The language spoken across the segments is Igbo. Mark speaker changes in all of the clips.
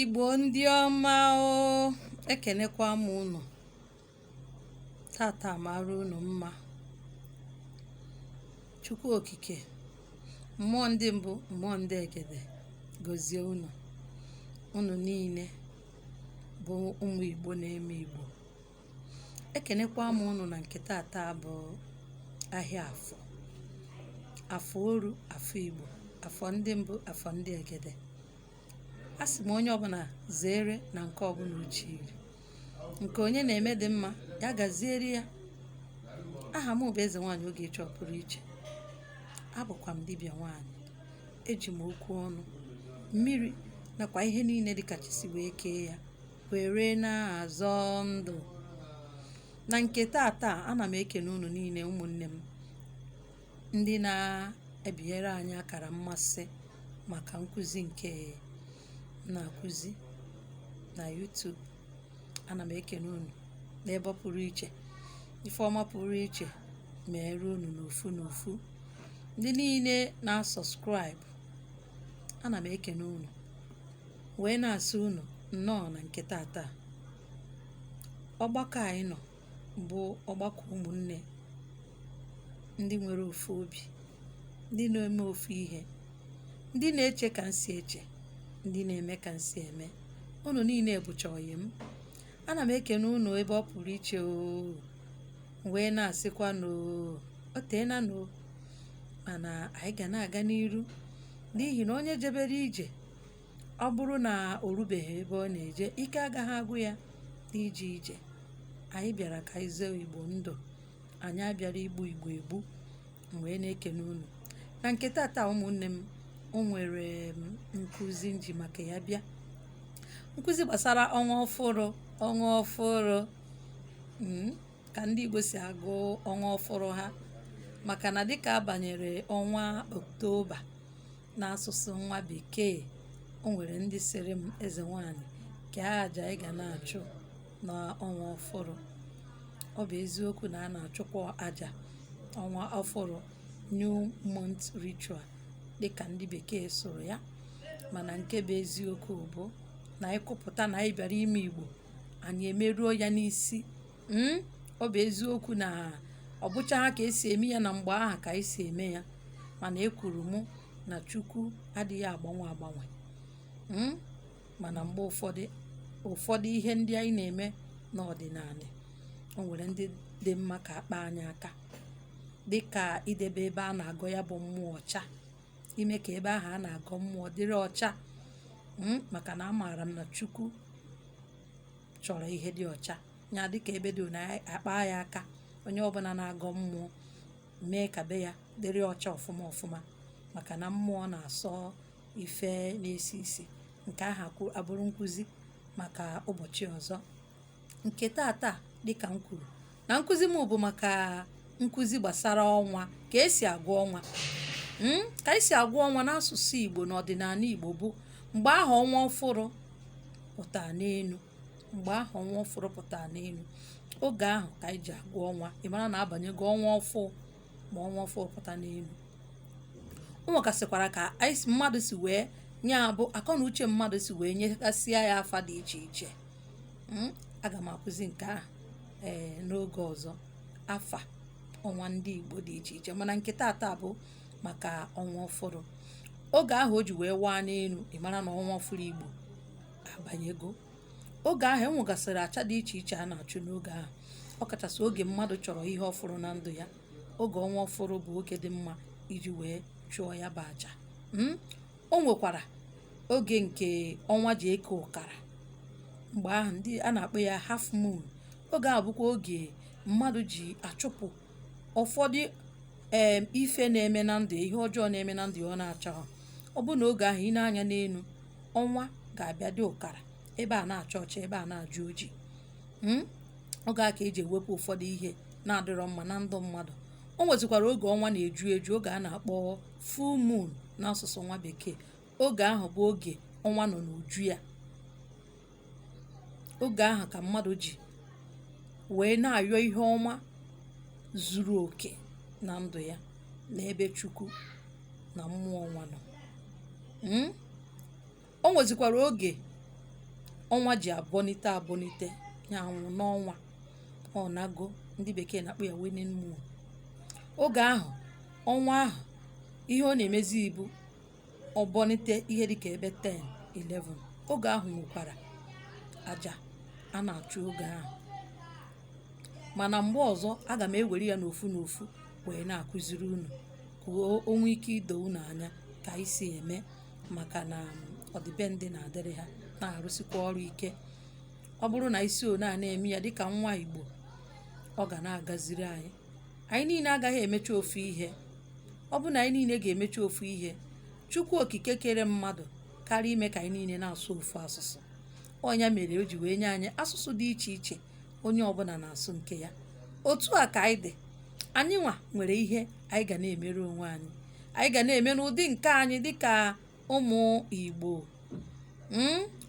Speaker 1: Igbo ndị ọma ekenekwa m unu. Tata mara unu mma. Chukwu okike, mmụọ ndị mbụ, mmụọ ndị egede gọzie unu niile bụ ụmụ Igbo na-eme Igbo. Ekenekwa m unu na nke tata bụ ahịa afọ oru, afọ Igbo, afọ ndị mbụ, afọ ndị egede. A sị m onye ọbụla zere na nke ọbụla ochiri, nke onye na-eme dị mma ya gaziere ya. Aha m bụ eze nwaanyị Ogechi Ọpụrụ Iche. Abụkwa m dibịa nwaanyị. Eji m okwu ọnụ, mmiri nakwa ihe niile dịka chi si wee kee ya were na-azọ ndụ. Na nke tata ana m ekene unu niile, ụmụnne m ndị na-ebinyere anyị akara mmasị maka nkụzi nke na-akụzi na YouTube. Ana m ekene unu n'ebe ọ pụrụ iche. Ife ọma pụrụ iche mere unu n'ofu n'ofu. Ndị niile na-subscribe, ana m ekene unu wee na-asị unu nnọọ na nke tata. Ọgbakọ anyị nọ bụ ọgbakọ ụmụnne ndị nwere ofu obi, ndị na-eme ofu ihe, ndị na-eche ka m si eche, ndị na-eme ka m si eme. Unu niile bụcha ọyị m. Ana m ekene unu ebe ọ pụrụ iche wee na-asịkwa o teena mana anyị ga na-aga n'iru, n'ihi na onye jebere ije ọ bụrụ na o rubeghị ebe ọ na-eje, ike agaghị agwụ ya n'ije ije. Anyị bịara ka anyị zee Igbo ndụ, anyị abịara igbu Igbo egbu. Wee na-ekene unu na nke tata ụmụnne m. O nwere nkụzi nji maka ya bịa, nkụzi gbasara ọnwa ọfụrụ ka ndị Igbo si agụ ọnwa ọfụrụ ha. Maka na dịka abanyere ọnwa Oktoba n'asụsụ nwa bekee, o nwere ndị sịrị m eze nwaanyị ka aja ị ga na-achụ n'ọnwa ọfụrụ. Ọ bụ eziokwu na a na-achụkwa aja ọnwa ọfụrụ, New Month Ritual dịka ndị bekee sụrụ ya. Mana nke bụ eziokwu bụ na ịkụpụta na anyị bịara ime Igbo, anyị emeruo ya n'isi. Ọ bụ eziokwu na ọ bụcha ha ka esi eme ya na mgbe aha ka anyị si eme ya, mana ekwuru mụ na Chukwu adịghị agbanwe. Mana mgbe ụfọdụ ihe ndị anyị na-eme n'ọdịnala, o nwere ndị dị mma ka akpa anyị aka, dịka idebe ebe a na-agọ ya bụ mmụọ ọcha, ime ka ebe ahụ a na-agọ mmụọ dịrị ọcha. Maka na amaara m na Chukwu chọrọ ihe dị ọcha ya, dịka ebe dị na akpa ya aka. Onye ọbụla na-agọ mmụọ mee ka be ya dịrị ọcha ọfụma, maka na mmụọ na-asọ ife na-esi isi. Nke ahụ abụrụ nkụzi maka ụbọchị ọzọ. Nke tata dịka m kwuru na nkụzi m bụ maka nkụzi gbasara ọnwa, ka esi agụ ọnwa. Ka esi agụ ọnwa n'asụsụ Igbo n'ọdịnala Igbo bụ mgbe ahụ ọnwa ọfụrụ pụtara n'elu. Mgbe ahụ ọnwa ọfụrụ pụtara n'elu, oge ahụ ka anyị ji agụ ọnwa. Ị mara na abanyego ọnwa ọfụ ma ọnwa ọfụ pụta n'elu. O nwekasịkwara ka mmadụ si wee nye abụ akọ na uche mmadụ si wee nyekasịa ya afa dị iche iche. Aga m akụzi nke ahụ n'oge ọzọ, afa ọnwa ndị Igbo dị iche iche. Mana nke tata bụ maka ọnwa ọfụrụ. Oge ahụ o ji wee waa n'elu, ị mara na ọnwa ọfụrụ Igbo abanyego. Oge ahụ enwegasịrị acha dị iche iche a na-achụ n'oge ahụ. Ọ kachasị oge mmadụ chọrọ ihe ọfụrụ na ndụ ya. Oge ọnwa ọfụrụ bụ oge dị mma iji wee chụọ ya bụ aja. O nwekwara oge nke ọnwa ji eke ụkara. Mgbe ahụ ndị a na-akpọ ya half moon. Oge ahụ bụkwa oge mmadụ ji achụpụ ụfọdụ ife na-eme na ndụ, ihe ọjọọ na-eme na ndụ ya ọ na-achọghị. Ọ bụ na oge ahụ ị na-anya n'elu, ọnwa ga-abịa dị ụkara, ebe a na-acha ọcha, ebe a na-ajụ oji. Oge a ka eji ewepụ ụfọdụ ihe na-adịrọ mma na ndụ mmadụ. O nwezikwara oge ọnwa na-eju eju, oge a na-akpọ full moon n'asụsụ nwa bekee. Oge ahụ bụ oge ọnwa nọ n'uju ya. Oge ahụ ka mmadụ ji wee na-ayọ ihe ọma zuru oke na ndụ ya, n'ebe Chukwu na mmụọ ọnwa nọ. O nwezikwara oge ọnwa ji abọnite ya anwụ n'ọnwa ọ nago, ndị bekee na-akpọ ya waning moon. Oge ahụ ọnwa ahụ ihe ọ na-emezi bụ ọbọnite ihe dịka ebe 10, 11. Oge ahụ nwekwara aja a na-achụ oge ahụ, mana mgbe ọzọ aga m ewere ya n'ofu n'ofu wee na-akụziri unu ka o nwee ike ido unu anya ka anyị si eme, maka na ọdịbendị na-adịrị ha na-arụsikwa ọrụ ike. Ọ bụrụ na isi one a na-eme ya dịka nwa Igbo, ọ ga na-agaziri anyị. Anyị niile agaghị emecha ofu ihe. Ọ bụ na anyị niile ga-emecha ofu ihe, Chukwu okike kere mmadụ karịa ime ka anyị niile na-asụ ofu asụsụ. Ọnya mere o ji wee nye anyị asụsụ dị iche iche, onye ọbụla na-asụ nke ya. Otu a ka anyị dị, anyị nwa nwere ihe anyị ga na-emere onwe anyị, anyị ga na-eme n'ụdị nke anyị dịka ụmụ Igbo.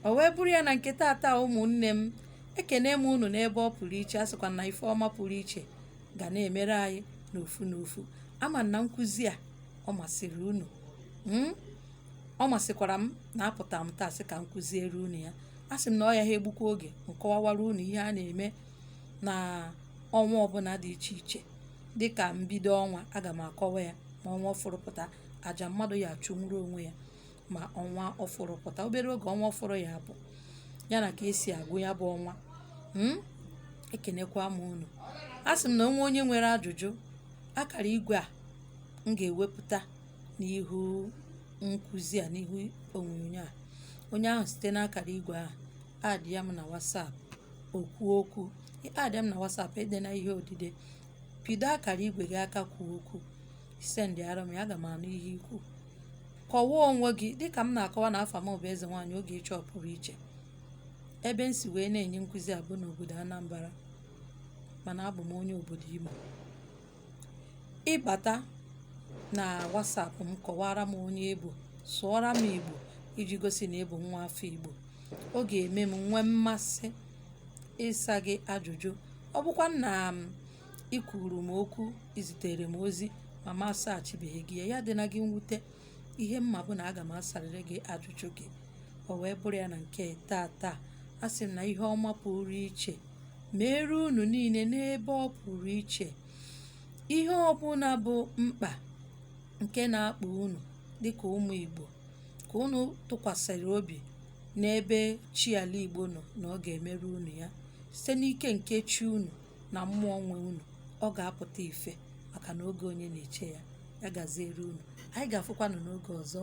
Speaker 1: O wee bụrụ ya na nke tata, ụmụnne m, ekene m unu n'ebe ọ pụrụ iche. A sịkwa na ife ọma pụrụ iche ga na-emere anyị n'ofu n'ofu. Ama na nkụzi a ọ masịrị unu, ọ masịkwara m na apụta m taa sị ka nkụziere unu ya. A sị m na ọ ya ha egbukwa oge nkọwawara unu ihe a na-eme na ọnwa ọbụla dị iche iche. Dịka mbido ọnwa aga m akọwa ya, ma ọnwa ọfụrụ pụta, aja mmadụ ya achụnwuru onwe ya. Ma ọnwa ọfụrụ pụta, obere oge ọnwa ọfụrụ ya bụ ya na ka esi agụ ya bụ ọnwa. Ekenekwa m unu. A sị m na onye nwere ajụjụ, akara igwe a m ga-ewepụta n'ihu nkụzi a, n'ihu onyonyo a, onye ahụ site n'akara igwe ahụ adị ya m na WhatsApp okwu okwu. Adị m na WhatsApp ede na ihe odide, pido akara igwe gị aka kwuo okwu, sendịara m ya, aga m anụ ihe ikwu. Kọwaa onwe gị dịka m na-akọwa na afa m bụ Ezenwaanyị Ogechi Ọpụrụ Iche. Ebe m si wee na-enye nkụzi a bụ n'obodo Anambra, mana abụ m onye obodo Imo. Ịbata na WhatsApp m, kọwara m onye Igbo, sụọra m Igbo iji gosi na ịbụ nwa afọ Igbo. Ọ ga-eme m nwee mmasị ịsa gị ajụjụ. Ọ bụkwa na ị kwuru m okwu, izitere m ozi ma m asaghachibeghị gị ya dị na gị mwute, ihe mma bụ na aga m asarịrị gị ajụjụ gị. O wee bụrụ ya na nke tata, a sị m na ihe ọma pụrụ iche mere unu niile n'ebe ọ pụrụ iche. Ihe ọbụla bụ mkpa nke na-akpa unu dịka ụmụ Igbo, ka unu tụkwasịrị obi n'ebe chi ala Igbo nọ na ọ ga-emere unu ya site n'ike nke chi unu na mmụọ nwe unu. Ọ ga-apụta ife, maka na oge onye na-eche ya. Ya gaziere unu. Anyị ga-afụkwanụ n'oge ọzọ.